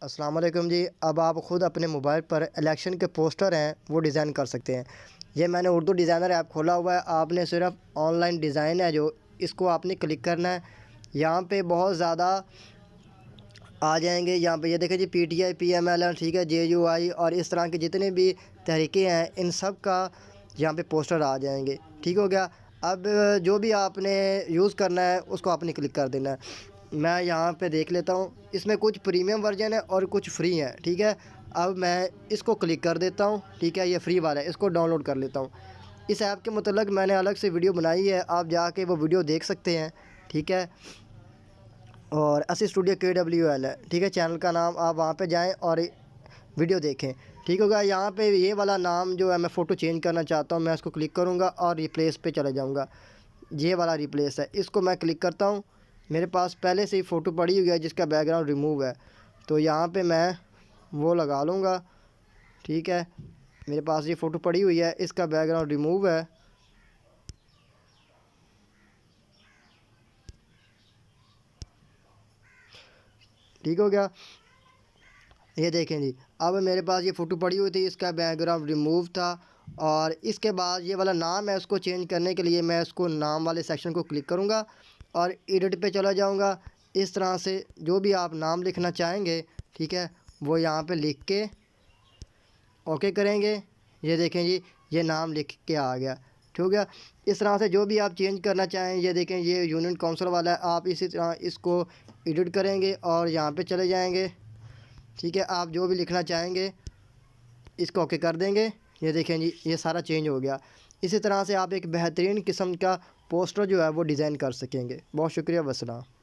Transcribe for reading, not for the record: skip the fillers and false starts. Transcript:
السلام علیکم جی۔ اب آپ خود اپنے موبائل پر الیکشن کے پوسٹر ہیں وہ ڈیزائن کر سکتے ہیں۔ یہ میں نے اردو ڈیزائنر ایپ کھولا ہوا ہے۔ آپ نے صرف آن لائن ڈیزائن ہے جو اس کو آپ نے کلک کرنا ہے۔ یہاں پہ بہت زیادہ آ جائیں گے۔ یہاں پہ یہ دیکھیں جی P T I, P M L N, ٹھیک ہے، جے یو آئی اور اس طرح کے جتنے بھی تحریکیں ہیں ان سب کا یہاں پہ پوسٹر آ جائیں گے۔ ٹھیک ہو گیا۔ اب جو بھی آپ نے یوز کرنا ہے اس کو آپ نے کلک کر دینا ہے۔ میں یہاں پہ دیکھ لیتا ہوں، اس میں کچھ پریمیم ورژن ہے اور کچھ فری ہیں۔ ٹھیک ہے، اب میں اس کو کلک کر دیتا ہوں۔ ٹھیک ہے، یہ فری والا ہے، اس کو ڈاؤن لوڈ کر لیتا ہوں۔ اس ایپ کے متعلق میں نے الگ سے ویڈیو بنائی ہے، آپ جا کے وہ ویڈیو دیکھ سکتے ہیں۔ ٹھیک ہے، اور اسی اسٹوڈیو KWL ہے، ٹھیک ہے چینل کا نام۔ آپ وہاں پہ جائیں اور ویڈیو دیکھیں۔ ٹھیک ہوگا۔ یہاں پہ یہ والا نام جو ہے میں فوٹو چینج کرنا چاہتا ہوں، میں اس کو کلک کروں گا اور ریپلیس پہ چلے جاؤں گا۔ یہ والا ریپلیس ہے، اس کو میں کلک کرتا ہوں۔ میرے پاس پہلے سے ہی فوٹو پڑی ہوئی ہے جس کا بیک گراؤنڈ ریموو ہے، تو یہاں پہ میں وہ لگا لوں گا۔ ٹھیک ہے، میرے پاس یہ فوٹو پڑی ہوئی ہے، اس کا بیک گراؤنڈ ریموو ہے۔ ٹھیک ہو گیا۔ یہ دیکھیں جی، اب میرے پاس یہ فوٹو پڑی ہوئی تھی، اس کا بیک گراؤنڈ ریموو تھا، اور اس کے بعد یہ والا نام ہے، اس کو چینج کرنے کے لیے میں اس کو نام والے سیکشن کو کلک کروں گا اور ایڈٹ پہ چلا جاؤں گا۔ اس طرح سے جو بھی آپ نام لکھنا چاہیں گے، ٹھیک ہے، وہ یہاں پہ لکھ کے اوکے کریں گے۔ یہ دیکھیں جی، یہ نام لکھ کے آ گیا۔ ٹھیک ہو گیا۔ اس طرح سے جو بھی آپ چینج کرنا چاہیں، یہ دیکھیں یہ یونین کونسل والا ہے، آپ اسی طرح اس کو ایڈٹ کریں گے اور یہاں پہ چلے جائیں گے۔ ٹھیک ہے، آپ جو بھی لکھنا چاہیں گے اس کو اوکے کر دیں گے۔ یہ دیکھیں جی، یہ سارا چینج ہو گیا۔ اسی طرح سے آپ ایک بہترین قسم کا پوسٹر جو ہے وہ ڈیزائن کر سکیں گے۔ بہت شکریہ، والسلام۔